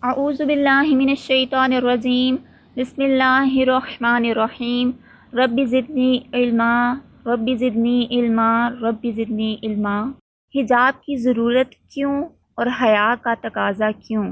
اعوذ باللہ من الشیطان الرجیم بسم اللہ الرحمن الرحیم رب زدنی علما رب زدنی علما رب زدنی علما۔ حجاب کی ضرورت کیوں اور حیا کا تقاضا کیوں؟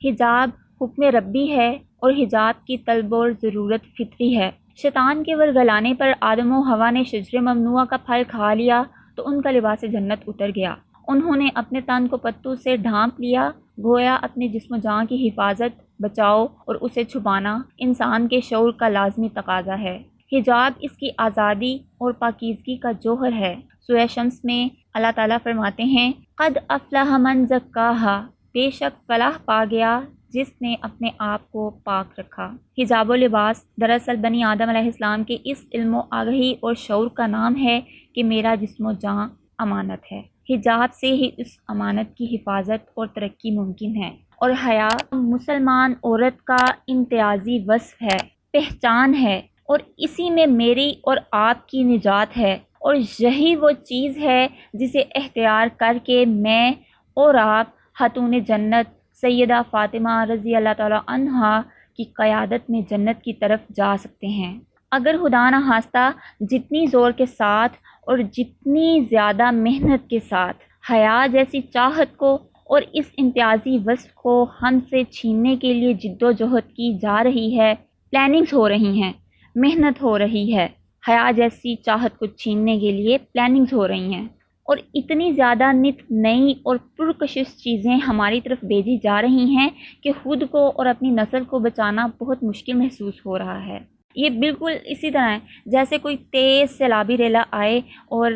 حجاب حکم ربی ہے اور حجاب کی طلب اور ضرورت فطری ہے۔ شیطان کے ورگلانے پر آدم و حوا نے شجر ممنوعہ کا پھل کھا لیا تو ان کا لباس جنت اتر گیا۔ انہوں نے اپنے تن کو پتوں سے ڈھانپ لیا، گویا اپنے جسم و جان کی حفاظت، بچاؤ اور اسے چھپانا انسان کے شعور کا لازمی تقاضا ہے۔ حجاب اس کی آزادی اور پاکیزگی کا جوہر ہے۔ سورہ شمس میں اللہ تعالیٰ فرماتے ہیں قد افلح من زکاہا، بے شک فلاح پا گیا جس نے اپنے آپ کو پاک رکھا۔ حجاب و لباس دراصل بنی آدم علیہ السلام کے اس علم و آگہی اور شعور کا نام ہے کہ میرا جسم و جان امانت ہے۔ حجاب سے ہی اس امانت کی حفاظت اور ترقی ممکن ہے، اور حیا مسلمان عورت کا امتیازی وصف ہے، پہچان ہے، اور اسی میں میری اور آپ کی نجات ہے، اور یہی وہ چیز ہے جسے اختیار کر کے میں اور آپ خاتون جنت سیدہ فاطمہ رضی اللہ تعالی عنہا کی قیادت میں جنت کی طرف جا سکتے ہیں۔ اگر خدا نہ خواستہ جتنی زور کے ساتھ اور جتنی زیادہ محنت کے ساتھ حیا جیسی چاہت کو اور اس امتیازی وصف کو ہم سے چھیننے کے لیے جد و جہد کی جا رہی ہے، پلاننگز ہو رہی ہیں، محنت ہو رہی ہے، حیا جیسی چاہت کو چھیننے کے لیے پلاننگز ہو رہی ہیں، اور اتنی زیادہ نت نئی اور پرکشش چیزیں ہماری طرف بھیجی جا رہی ہیں کہ خود کو اور اپنی نسل کو بچانا بہت مشکل محسوس ہو رہا ہے۔ یہ بالکل اسی طرح ہے جیسے کوئی تیز سیلابی ریلا آئے اور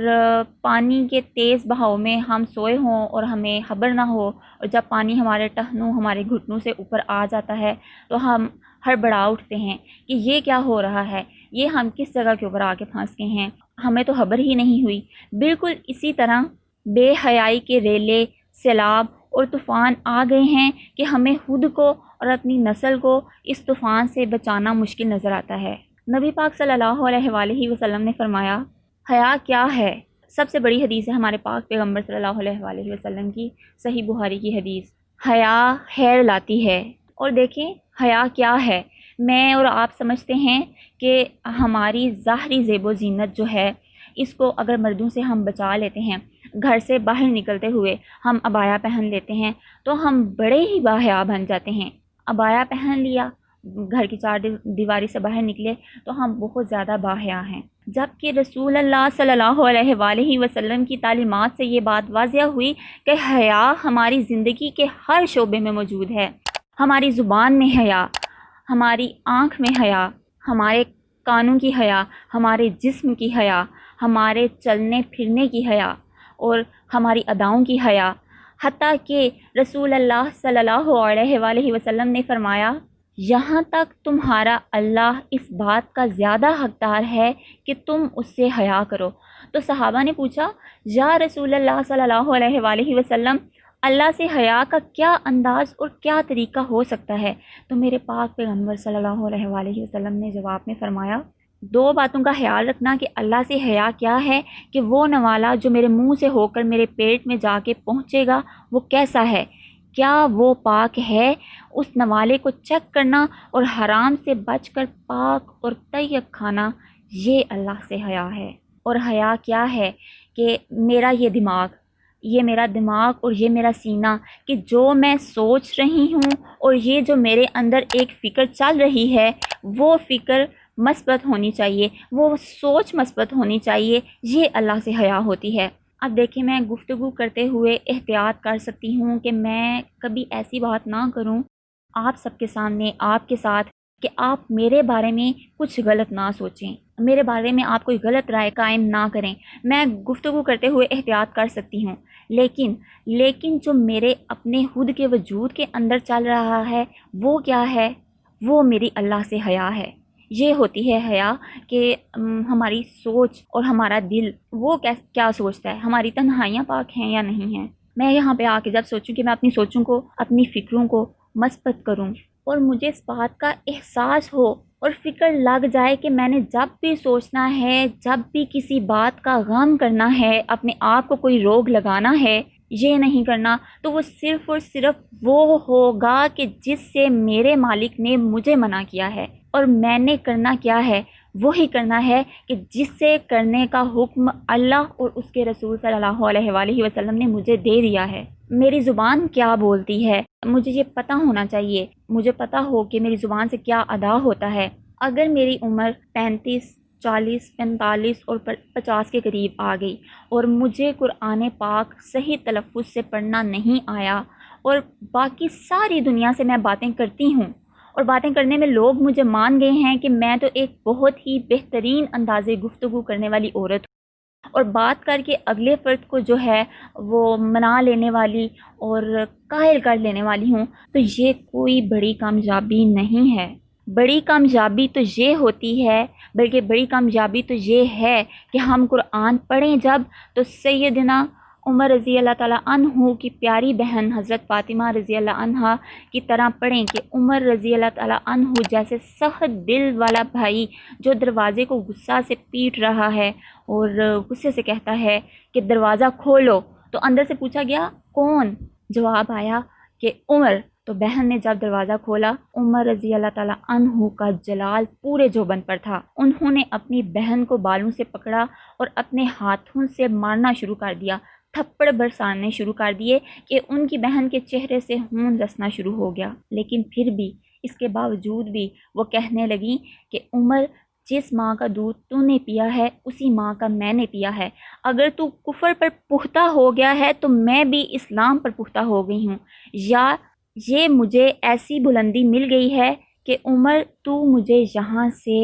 پانی کے تیز بہاؤ میں ہم سوئے ہوں اور ہمیں خبر نہ ہو، اور جب پانی ہمارے ٹہنوں ہمارے گھٹنوں سے اوپر آ جاتا ہے تو ہم ہڑبڑا اٹھتے ہیں کہ یہ کیا ہو رہا ہے، یہ ہم کس جگہ کے اوپر آ کے پھنس گئے ہیں، ہمیں تو خبر ہی نہیں ہوئی۔ بالکل اسی طرح بے حیائی کے ریلے، سیلاب اور طوفان آ گئے ہیں کہ ہمیں خود کو اور اپنی نسل کو اس طوفان سے بچانا مشکل نظر آتا ہے۔ نبی پاک صلی اللہ علیہ وآلہ وسلم نے فرمایا حیا کیا ہے؟ سب سے بڑی حدیث ہے ہمارے پاک پیغمبر صلی اللہ علیہ وآلہ وسلم کی، صحیح بخاری کی حدیث، حیا خیر لاتی ہے۔ اور دیکھیں حیا کیا ہے؟ میں اور آپ سمجھتے ہیں کہ ہماری ظاہری زیب و زینت جو ہے اس کو اگر مردوں سے ہم بچا لیتے ہیں، گھر سے باہر نکلتے ہوئے ہم عبایا پہن لیتے ہیں تو ہم بڑے ہی باحیا بن جاتے ہیں۔ عبایا پہن لیا، گھر کی چار دیواری سے باہر نکلے تو ہم بہت زیادہ باحیا ہیں، جبکہ رسول اللہ صلی اللہ علیہ وآلہ وسلم کی تعلیمات سے یہ بات واضح ہوئی کہ حیا ہماری زندگی کے ہر شعبے میں موجود ہے۔ ہماری زبان میں حیا، ہماری آنکھ میں حیا، ہمارے کانوں کی حیا، ہمارے جسم کی حیا، ہمارے چلنے پھرنے کی حیا، اور ہماری اداؤں کی حیا، حتیٰ کہ رسول اللہ صلی اللہ علیہ وآلہ وسلم نے فرمایا یہاں تک تمہارا اللہ اس بات کا زیادہ حقدار ہے کہ تم اس سے حیا کرو۔ تو صحابہ نے پوچھا یا رسول اللہ صلی اللہ علیہ وآلہ وسلم، اللہ سے حیا کا کیا انداز اور کیا طریقہ ہو سکتا ہے؟ تو میرے پاک پیغمبر صلی اللہ علیہ وآلہ وسلم نے جواب میں فرمایا دو باتوں کا خیال رکھنا کہ اللہ سے حیا کیا ہے کہ وہ نوالا جو میرے منہ سے ہو کر میرے پیٹ میں جا کے پہنچے گا وہ کیسا ہے، کیا وہ پاک ہے؟ اس نوالے کو چیک کرنا اور حرام سے بچ کر پاک اور طیب کھانا، یہ اللہ سے حیا ہے۔ اور حیا کیا ہے کہ میرا میرا دماغ اور یہ میرا سینہ، کہ جو میں سوچ رہی ہوں اور یہ جو میرے اندر ایک فکر چل رہی ہے وہ فکر مثبت ہونی چاہیے، وہ سوچ مثبت ہونی چاہیے، یہ اللہ سے حیا ہوتی ہے۔ اب دیکھیں میں گفتگو کرتے ہوئے احتیاط کر سکتی ہوں کہ میں کبھی ایسی بات نہ کروں آپ سب کے سامنے، آپ کے ساتھ، کہ آپ میرے بارے میں کچھ غلط نہ سوچیں، میرے بارے میں آپ کوئی غلط رائے قائم نہ کریں۔ میں گفتگو کرتے ہوئے احتیاط کر سکتی ہوں، لیکن جو میرے اپنے خود کے وجود کے اندر چل رہا ہے وہ کیا ہے؟ وہ میری اللہ سے حیا ہے۔ یہ ہوتی ہے حیا کہ ہماری سوچ اور ہمارا دل وہ کیا سوچتا ہے، ہماری تنہائیاں پاک ہیں یا نہیں ہیں۔ میں یہاں پہ آ کے جب سوچوں کہ میں اپنی سوچوں کو، اپنی فکروں کو مثبت کروں، اور مجھے اس بات کا احساس ہو اور فکر لگ جائے کہ میں نے جب بھی سوچنا ہے، جب بھی کسی بات کا غم کرنا ہے، اپنے آپ کو کوئی روگ لگانا ہے، یہ نہیں کرنا، تو وہ صرف اور صرف وہ ہوگا کہ جس سے میرے مالک نے مجھے منع کیا ہے، اور میں نے کرنا کیا ہے، وہی کرنا ہے کہ جس سے کرنے کا حکم اللہ اور اس کے رسول صلی اللہ علیہ وآلہ وسلم نے مجھے دے دیا ہے۔ میری زبان کیا بولتی ہے مجھے یہ پتہ ہونا چاہیے، مجھے پتہ ہو کہ میری زبان سے کیا ادا ہوتا ہے۔ اگر میری عمر 35، 40، 45 اور 50 کے قریب آ گئی اور مجھے قرآن پاک صحیح تلفظ سے پڑھنا نہیں آیا، اور باقی ساری دنیا سے میں باتیں کرتی ہوں اور باتیں کرنے میں لوگ مجھے مان گئے ہیں کہ میں تو ایک بہت ہی بہترین انداز گفتگو کرنے والی عورت ہوں، اور بات کر کے اگلے فرد کو جو ہے وہ منا لینے والی اور قائل کر لینے والی ہوں، تو یہ کوئی بڑی کامیابی نہیں ہے۔ بڑی کامیابی تو یہ ہوتی ہے، بلکہ بڑی کامیابی تو یہ ہے کہ ہم قرآن پڑھیں جب، تو سیدنا عمر رضی اللہ تعالیٰ عنہ کی پیاری بہن حضرت فاطمہ رضی اللہ عنہا کی طرح پڑھیں کہ عمر رضی اللہ تعالیٰ عنہ جیسے سخت دل والا بھائی جو دروازے کو غصہ سے پیٹ رہا ہے اور غصے سے کہتا ہے کہ دروازہ کھولو، تو اندر سے پوچھا گیا کون؟ جواب آیا کہ عمر۔ تو بہن نے جب دروازہ کھولا، عمر رضی اللہ تعالیٰ عنہ کا جلال پورے جوبن پر تھا۔ انہوں نے اپنی بہن کو بالوں سے پکڑا اور اپنے ہاتھوں سے مارنا شروع کر دیا، تھپڑ برسانے شروع کر دیے کہ ان کی بہن کے چہرے سے خون رسنا شروع ہو گیا۔ لیکن پھر بھی، اس کے باوجود بھی وہ کہنے لگیں کہ عمر، جس ماں کا دودھ تو نے پیا ہے اسی ماں کا میں نے پیا ہے، اگر تو کفر پر پختہ ہو گیا ہے تو میں بھی اسلام پر پختہ ہو گئی ہوں، یا یہ مجھے ایسی بلندی مل گئی ہے کہ عمر تو مجھے یہاں سے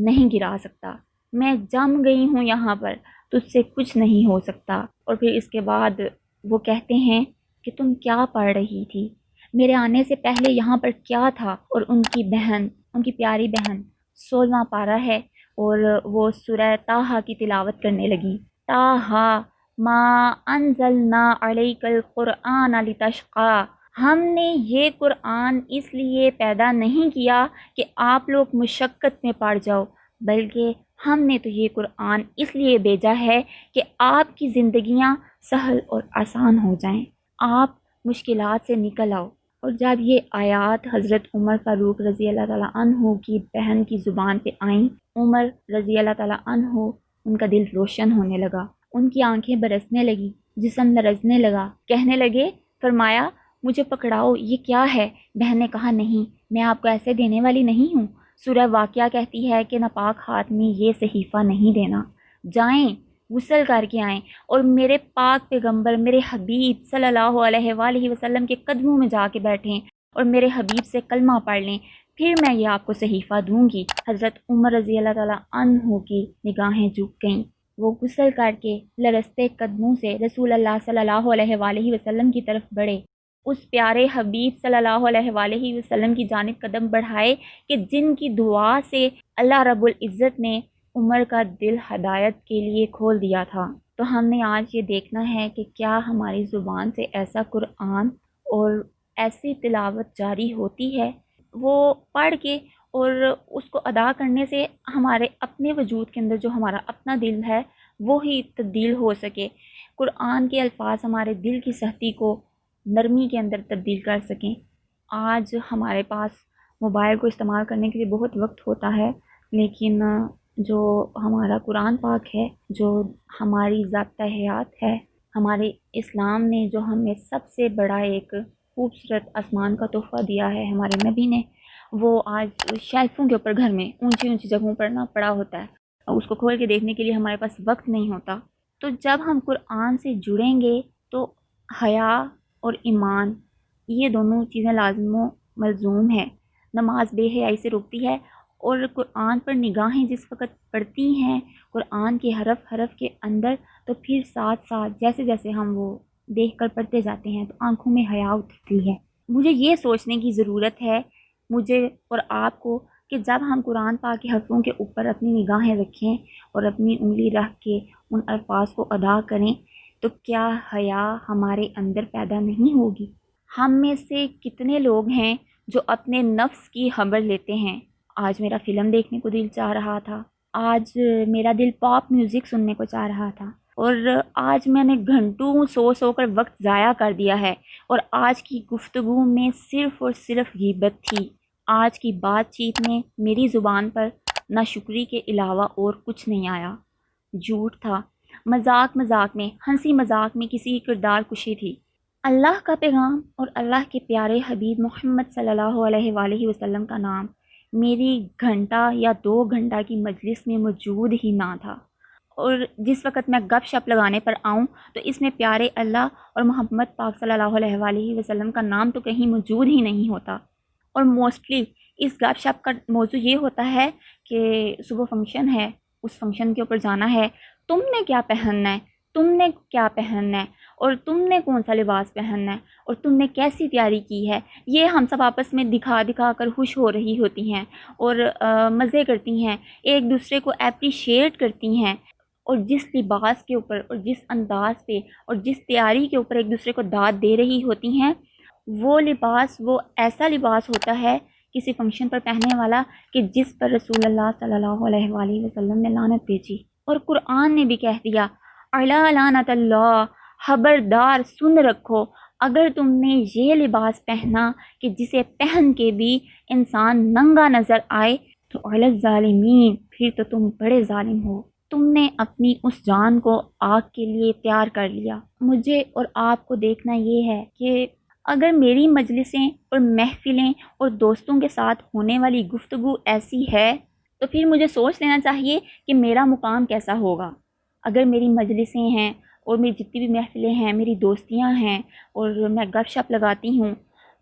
نہیں گرا سکتا، میں جم گئی ہوں یہاں پر، تجھ سے کچھ نہیں ہو سکتا۔ اور پھر اس کے بعد وہ کہتے ہیں کہ تم کیا پڑھ رہی تھی، میرے آنے سے پہلے یہاں پر کیا تھا؟ اور ان کی بہن، ان کی پیاری بہن 16واں پارہ ہے اور وہ سورہ طٰہٰ کی تلاوت کرنے لگی۔ طٰہٰ ما انزلنا علیک القرآن لتشقی، ہم نے یہ قرآن اس لیے پیدا نہیں کیا کہ آپ لوگ مشقت میں پڑ جاؤ، بلکہ ہم نے تو یہ قرآن اس لیے بھیجا ہے کہ آپ کی زندگیاں سہل اور آسان ہو جائیں، آپ مشکلات سے نکل آؤ۔ اور جب یہ آیات حضرت عمر فاروق رضی اللہ تعالیٰ عنہ کی بہن کی زبان پہ آئیں، عمر رضی اللہ تعالیٰ عنہ، ان کا دل روشن ہونے لگا، ان کی آنکھیں برسنے لگی، جسم لرزنے لگا، کہنے لگے، فرمایا مجھے پکڑاؤ، یہ کیا ہے؟ بہن نے کہا نہیں، میں آپ کو ایسے دینے والی نہیں ہوں، سورہ واقعہ کہتی ہے کہ ناپاک ہاتھ میں یہ صحیفہ نہیں دینا، جائیں غسل کر کے آئیں اور میرے پاک پیغمبر، میرے حبیب صلی اللہ علیہ وآلہ وسلم کے قدموں میں جا کے بیٹھیں اور میرے حبیب سے کلمہ پڑھ لیں، پھر میں یہ آپ کو صحیفہ دوں گی۔ حضرت عمر رضی اللہ تعالیٰ عنہ کی نگاہیں جھک گئیں، وہ غسل کر کے لرزتے قدموں سے رسول اللہ صلی اللہ علیہ وآلہ وسلم کی طرف بڑھے، اس پیارے حبیب صلی اللہ علیہ وآلہ وسلم کی جانب قدم بڑھائے کہ جن کی دعا سے اللہ رب العزت نے عمر کا دل ہدایت کے لیے کھول دیا تھا۔ تو ہم نے آج یہ دیکھنا ہے کہ کیا ہماری زبان سے ایسا قرآن اور ایسی تلاوت جاری ہوتی ہے، وہ پڑھ کے اور اس کو ادا کرنے سے ہمارے اپنے وجود کے اندر جو ہمارا اپنا دل ہے وہی تبدیل ہو سکے، قرآن کے الفاظ ہمارے دل کی سختی کو نرمی کے اندر تبدیل کر سکیں۔ آج ہمارے پاس موبائل کو استعمال کرنے کے لیے بہت وقت ہوتا ہے، لیکن جو ہمارا قرآن پاک ہے، جو ہماری ضابطہ حیات ہے، ہمارے اسلام نے جو ہمیں سب سے بڑا ایک خوبصورت آسمان کا تحفہ دیا ہے ہمارے نبی نے، وہ آج شیلفوں کے اوپر گھر میں اونچی اونچی جگہوں پر نہ پڑا ہوتا ہے، اور اس کو کھول کے دیکھنے کے لیے ہمارے پاس وقت نہیں ہوتا۔ تو جب ہم قرآن سے جڑیں گے تو حیا اور ایمان، یہ دونوں چیزیں لازم و ملزوم ہیں۔ نماز بے حیائی سے روکتی ہے، اور قرآن پر نگاہیں جس وقت پڑتی ہیں قرآن کے حرف حرف کے اندر، تو پھر ساتھ ساتھ جیسے جیسے ہم وہ دیکھ کر پڑھتے جاتے ہیں تو آنکھوں میں حیا اترتی ہے۔ مجھے یہ سوچنے کی ضرورت ہے، مجھے اور آپ کو، کہ جب ہم قرآن پاک کے حرفوں کے اوپر اپنی نگاہیں رکھیں اور اپنی انگلی رکھ کے ان الفاظ کو ادا کریں، تو کیا حیا ہمارے اندر پیدا نہیں ہوگی؟ ہم میں سے کتنے لوگ ہیں جو اپنے نفس کی خبر لیتے ہیں؟ آج میرا فلم دیکھنے کو دل چاہ رہا تھا، آج میرا دل پاپ میوزک سننے کو چاہ رہا تھا، اور آج میں نے گھنٹوں سو کر وقت ضائع کر دیا ہے، اور آج کی گفتگو میں صرف اور صرف غیبت تھی۔ آج کی بات چیت میں میری زبان پر ناشکری کے علاوہ اور کچھ نہیں آیا۔ جھوٹ تھا، مذاق میں، ہنسی مذاق میں کسی کی کردار کشی تھی۔ اللہ کا پیغام اور اللہ کے پیارے حبیب محمد صلی اللہ علیہ وآلہ وسلم کا نام میری گھنٹہ یا 2 گھنٹہ کی مجلس میں موجود ہی نہ تھا، اور جس وقت میں گپ شپ لگانے پر آؤں تو اس میں پیارے اللہ اور محمد پاک صلی اللہ علیہ وآلہ وسلم کا نام تو کہیں موجود ہی نہیں ہوتا۔ اور موسٹلی اس گپ شپ کا موضوع یہ ہوتا ہے کہ صبح فنکشن ہے، اس فنکشن کے اوپر جانا ہے، تم نے کیا پہننا ہے، تم نے کیا پہننا ہے، اور تم نے کون سا لباس پہننا ہے، اور تم نے کیسی تیاری کی ہے۔ یہ ہم سب آپس میں دکھا کر خوش ہو رہی ہوتی ہیں اور مزے کرتی ہیں، ایک دوسرے کو اپریشیٹ کرتی ہیں، اور جس لباس کے اوپر اور جس انداز پہ اور جس تیاری کے اوپر ایک دوسرے کو داد دے رہی ہوتی ہیں، وہ لباس وہ ایسا لباس ہوتا ہے کسی فنکشن پر پہننے والا کہ جس پر رسول اللہ صلی اللہ علیہ وآلہ وسلم نے لعنت بھیجی، اور قرآن نے بھی کہہ دیا اعلیٰ لعنت اللہ، خبردار سن رکھو، اگر تم نے یہ لباس پہنا کہ جسے پہن کے بھی انسان ننگا نظر آئے تو اعلی الظالمین، پھر تو تم بڑے ظالم ہو، تم نے اپنی اس جان کو آگ کے لیے تیار کر لیا۔ مجھے اور آپ کو دیکھنا یہ ہے کہ اگر میری مجلسیں اور محفلیں اور دوستوں کے ساتھ ہونے والی گفتگو ایسی ہے تو پھر مجھے سوچ لینا چاہیے کہ میرا مقام کیسا ہوگا۔ اگر میری مجلسیں ہیں اور میری جتنی بھی محفلیں ہیں، میری دوستیاں ہیں اور میں گپ شپ لگاتی ہوں،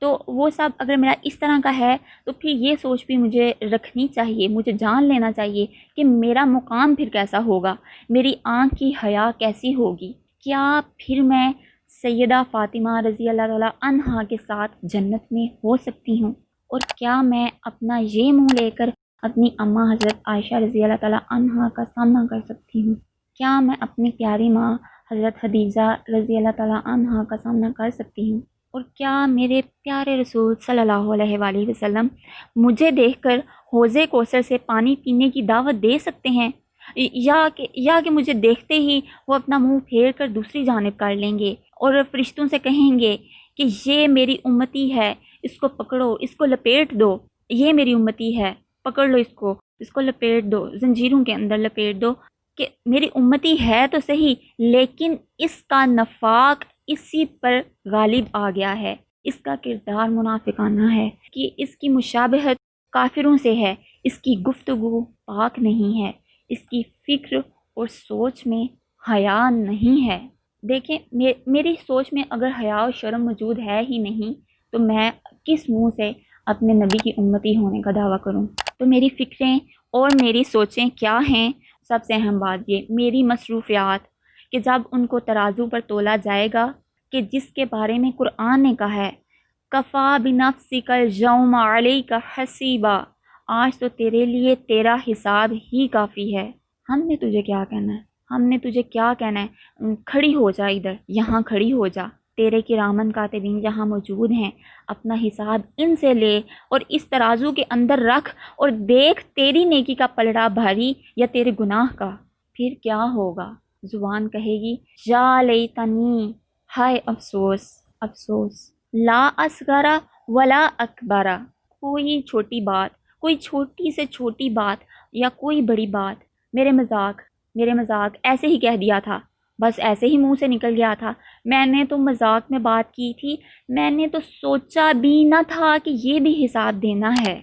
تو وہ سب اگر میرا اس طرح کا ہے تو پھر یہ سوچ بھی مجھے رکھنی چاہیے، مجھے جان لینا چاہیے کہ میرا مقام پھر کیسا ہوگا، میری آنکھ کی حیا کیسی ہوگی۔ کیا پھر میں سیدہ فاطمہ رضی اللہ تعالیٰ عنہا کے ساتھ جنت میں ہو سکتی ہوں؟ اور کیا میں اپنا یہ منہ لے کر اپنی اماں حضرت عائشہ رضی اللہ تعالیٰ عنہا کا سامنا کر سکتی ہوں؟ کیا میں اپنی پیاری ماں حضرت خدیجہ رضی اللہ تعالیٰ عنہا کا سامنا کر سکتی ہوں؟ اور کیا میرے پیارے رسول صلی اللہ علیہ وآلہ وسلم مجھے دیکھ کر حوض کوثر سے پانی پینے کی دعوت دے سکتے ہیں، یا کہ مجھے دیکھتے ہی وہ اپنا منہ پھیر کر دوسری جانب کر لیں گے اور فرشتوں سے کہیں گے کہ یہ میری امتی ہے، اس کو پکڑو، اس کو لپیٹ دو، یہ میری امتی ہے، پکڑ لو اس کو لپیٹ دو، زنجیروں کے اندر لپیٹ دو، کہ میری امتی ہے تو صحیح لیکن اس کا نفاق اسی پر غالب آ گیا ہے، اس کا کردار منافقانہ ہے، کہ اس کی مشابہت کافروں سے ہے، اس کی گفتگو پاک نہیں ہے، اس کی فکر اور سوچ میں حیا نہیں ہے۔ دیکھیں میری سوچ میں اگر حیا و شرم موجود ہے ہی نہیں تو میں کس منہ سے اپنے نبی کی امتی ہونے کا دعویٰ کروں؟ تو میری فکریں اور میری سوچیں کیا ہیں؟ سب سے اہم بات یہ میری مصروفیات، کہ جب ان کو ترازو پر تولا جائے گا کہ جس کے بارے میں قرآن نے کہا ہے کفا بنفسک اليوم علیک حسیبا، آج تو تیرے لیے تیرا حساب ہی کافی ہے۔ ہم نے تجھے کیا کہنا ہے، ہم نے تجھے کیا کہنا ہے؟ کھڑی ہو جا، ادھر یہاں کھڑی ہو جا، تیرے کرامن کاتبین جہاں موجود ہیں، اپنا حساب ان سے لے اور اس ترازو کے اندر رکھ اور دیکھ تیری نیکی کا پلڑا بھاری یا تیرے گناہ کا۔ پھر کیا ہوگا؟ زبان کہے گی یا لیتنی، ہائے افسوس افسوس، لا اصغرا ولا اکبرا، کوئی چھوٹی بات، کوئی چھوٹی سے چھوٹی بات یا کوئی بڑی بات میرے مذاق ایسے ہی کہہ دیا تھا، بس ایسے ہی منہ سے نکل گیا تھا، میں نے تو مذاق میں بات کی تھی، میں نے تو سوچا بھی نہ تھا کہ یہ بھی حساب دینا ہے۔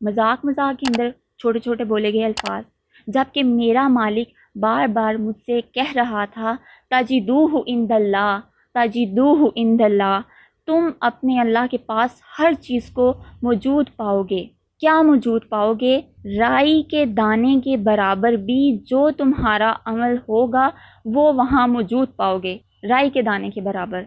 مذاق کے اندر چھوٹے چھوٹے بولے گئے الفاظ، جبکہ میرا مالک بار بار مجھ سے کہہ رہا تھا تجدوہ عند اللہ، تجدوہ عند اللہ، تم اپنے اللہ کے پاس ہر چیز کو موجود پاؤ گے۔ کیا موجود پاؤ گے؟ رائی کے دانے کے برابر بھی جو تمہارا عمل ہوگا وہ وہاں موجود پاؤ گے، رائی کے دانے کے برابر۔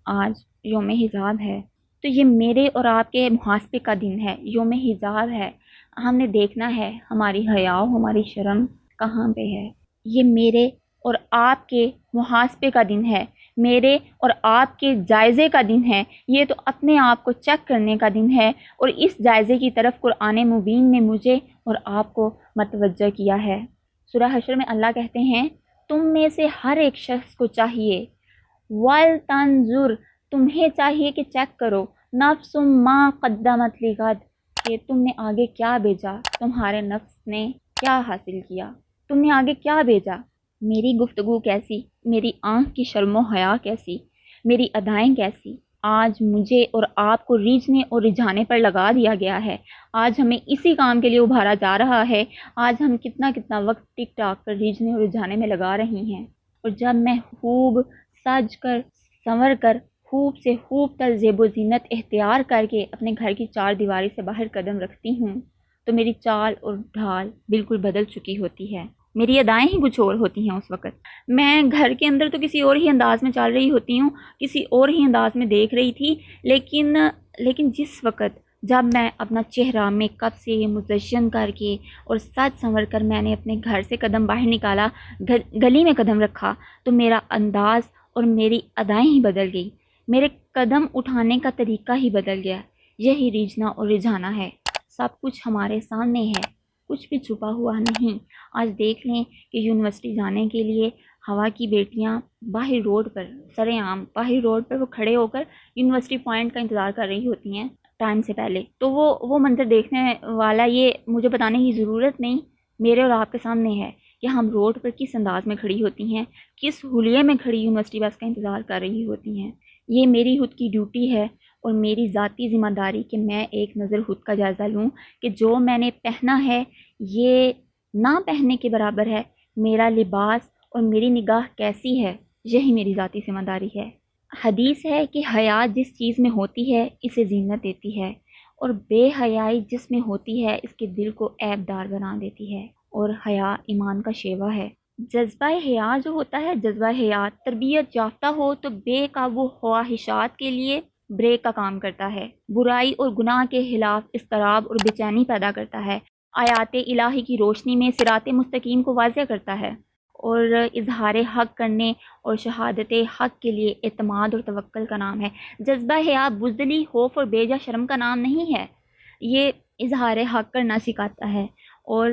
آج یوم حساب ہے تو یہ میرے اور آپ کے محاسبے کا دن ہے، یوم حساب ہے، ہم نے دیکھنا ہے ہماری حیا و ہماری شرم کہاں پہ ہے۔ یہ میرے اور آپ کے محاسبے کا دن ہے، میرے اور آپ کے جائزے کا دن ہے، یہ تو اپنے آپ کو چیک کرنے کا دن ہے، اور اس جائزے کی طرف قرآن مبین نے مجھے اور آپ کو متوجہ کیا ہے۔ سورہ حشر میں اللہ کہتے ہیں تم میں سے ہر ایک شخص کو چاہیے، وَلْتَنْظُرْ تمہیں چاہیے کہ چیک کرو، نفس ما قدمت لغد کہ تم نے آگے کیا بھیجا، تمہارے نفس نے کیا حاصل کیا، تم نے آگے کیا بھیجا۔ میری گفتگو کیسی، میری آنکھ کی شرم و حیا کیسی، میری ادائیں کیسی، آج مجھے اور آپ کو ریجھنے اور رجھانے پر لگا دیا گیا ہے۔ آج ہمیں اسی کام کے لیے ابھارا جا رہا ہے۔ آج ہم کتنا وقت ٹک ٹاک پر ریجھنے اور رجھانے میں لگا رہی ہیں، اور جب میں خوب سج کر سنور کر خوب سے خوب تر زیب و زینت اختیار کر کے اپنے گھر کی چار دیواری سے باہر قدم رکھتی ہوں تو میری چال اور ڈھال بالکل بدل چکی ہوتی ہے، میری ادائیں ہی کچھ اور ہوتی ہیں۔ اس وقت میں گھر کے اندر تو کسی اور ہی انداز میں چل رہی ہوتی ہوں، کسی اور ہی انداز میں دیکھ رہی تھی، لیکن جس وقت جب میں اپنا چہرہ میک اپ سے مزین کر کے اور سج سنور کر میں نے اپنے گھر سے قدم باہر نکالا، گلی میں قدم رکھا، تو میرا انداز اور میری ادائیں ہی بدل گئی، میرے قدم اٹھانے کا طریقہ ہی بدل گیا۔ یہی ریجھنا اور رجھانا ہے، سب کچھ ہمارے سامنے ہے، کچھ بھی چھپا ہوا نہیں۔ آج دیکھ لیں کہ یونیورسٹی جانے کے لیے ہوا کی بیٹیاں باہر روڈ پر سرے عام باہر روڈ پر وہ کھڑے ہو کر یونیورسٹی پوائنٹ کا انتظار کر رہی ہوتی ہیں ٹائم سے پہلے، تو وہ منظر دیکھنے والا یہ مجھے بتانے کی ضرورت نہیں، میرے اور آپ کے سامنے ہے کہ ہم روڈ پر کس انداز میں کھڑی ہوتی ہیں، کس حلیے میں کھڑی یونیورسٹی بس کا انتظار کر رہی ہوتی ہیں۔ یہ میری خود کی ڈیوٹی ہے اور میری ذاتی ذمہ داری کہ میں ایک نظر خود کا جائزہ لوں کہ جو میں نے پہنا ہے یہ نہ پہننے کے برابر ہے، میرا لباس اور میری نگاہ کیسی ہے، یہی میری ذاتی ذمہ داری ہے۔ حدیث ہے کہ حیا جس چیز میں ہوتی ہے اسے زینت دیتی ہے، اور بے حیائی جس میں ہوتی ہے اس کے دل کو عیب دار بنا دیتی ہے، اور حیا ایمان کا شیوا ہے۔ جذبہ حیا جو ہوتا ہے، جذبہ حیا تربیت یافتہ ہو تو بے قابو خواہشات کے لیے بریک کا کام کرتا ہے، برائی اور گناہ کے خلاف اضطراب اور بے چینی پیدا کرتا ہے، آیات الہی کی روشنی میں صراط مستقیم کو واضح کرتا ہے، اور اظہار حق کرنے اور شہادت حق کے لیے اعتماد اور توکل کا نام ہے۔ جذبہ حیا بزدلی، خوف اور بے جا شرم کا نام نہیں ہے، یہ اظہار حق کرنا سکھاتا ہے، اور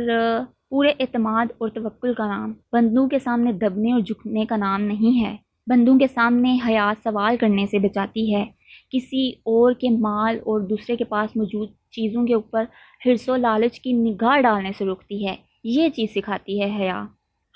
پورے اعتماد اور توکل کا نام بندوں کے سامنے دبنے اور جھکنے کا نام نہیں ہے۔ بندوں کے سامنے حیا سوال کرنے سے بچاتی ہے، کسی اور کے مال اور دوسرے کے پاس موجود چیزوں کے اوپر حرص و لالچ کی نگاہ ڈالنے سے روکتی ہے، یہ چیز سکھاتی ہے حیا۔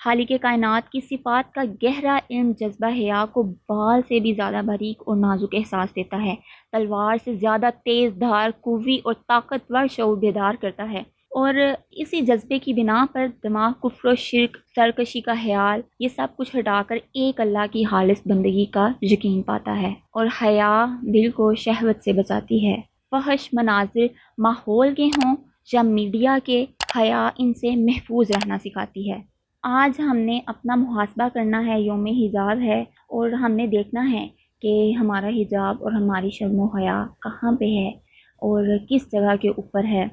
خالق کائنات کی صفات کا گہرا علم جذبہ حیا کو بال سے بھی زیادہ باریک اور نازک احساس دیتا ہے، تلوار سے زیادہ تیز دھار، قوی اور طاقتور شعور بیدار کرتا ہے، اور اسی جذبے کی بنا پر دماغ کفر و شرک، سرکشی کا خیال، یہ سب کچھ ہٹا کر ایک اللہ کی خالص بندگی کا یقین پاتا ہے، اور حیا دل کو شہوت سے بچاتی ہے۔ فحش مناظر ماحول کے ہوں یا میڈیا کے، حیا ان سے محفوظ رہنا سکھاتی ہے۔ آج ہم نے اپنا محاسبہ کرنا ہے، یوم حجاب ہے، اور ہم نے دیکھنا ہے کہ ہمارا حجاب اور ہماری شرم و حیا کہاں پہ ہے اور کس جگہ کے اوپر ہے۔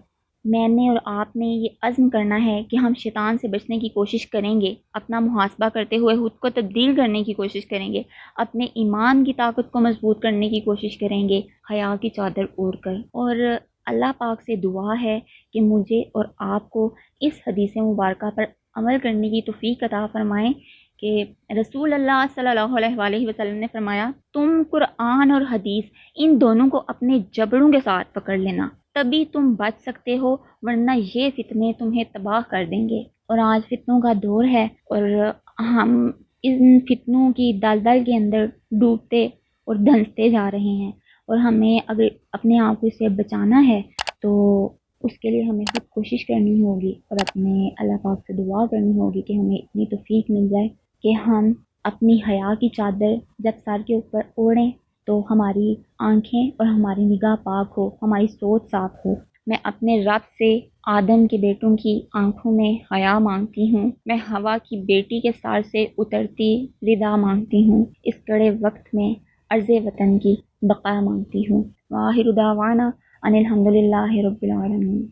میں نے اور آپ نے یہ عزم کرنا ہے کہ ہم شیطان سے بچنے کی کوشش کریں گے، اپنا محاسبہ کرتے ہوئے خود کو تبدیل کرنے کی کوشش کریں گے، اپنے ایمان کی طاقت کو مضبوط کرنے کی کوشش کریں گے حیا کی چادر اوڑھ کر۔ اور اللہ پاک سے دعا ہے کہ مجھے اور آپ کو اس حدیث مبارکہ پر عمل کرنے کی توفیق عطا فرمائیں کہ رسول اللہ صلی اللہ علیہ وآلہ وسلم نے فرمایا، تم قرآن اور حدیث ان دونوں کو اپنے جبڑوں کے ساتھ پکڑ لینا، تبھی تم بچ سکتے ہو، ورنہ یہ فتنے تمہیں تباہ کر دیں گے۔ اور آج فتنوں کا دور ہے، اور ہم ان فتنوں کی دلدل کے اندر ڈوبتے اور دھنستے جا رہے ہیں، اور ہمیں اگر اپنے آپ کو اس سے بچانا ہے تو اس کے لیے ہمیں خود کوشش کرنی ہوگی، اور اپنے اللہ پاک سے دعا کرنی ہوگی کہ ہمیں اتنی توفیق مل جائے کہ ہم اپنی حیا کی چادر جب سر کے اوپر اوڑھیں تو ہماری آنکھیں اور ہماری نگاہ پاک ہو، ہماری سوچ صاف ہو۔ میں اپنے رب سے آدم کے بیٹوں کی آنکھوں میں حیا مانگتی ہوں، میں ہوا کی بیٹی کے سر سے اترتی رضا مانگتی ہوں، اس کڑے وقت میں عرض وطن کی بقا مانگتی ہوں۔ وآخر دعوانا ان الحمدللہ رب العالمین۔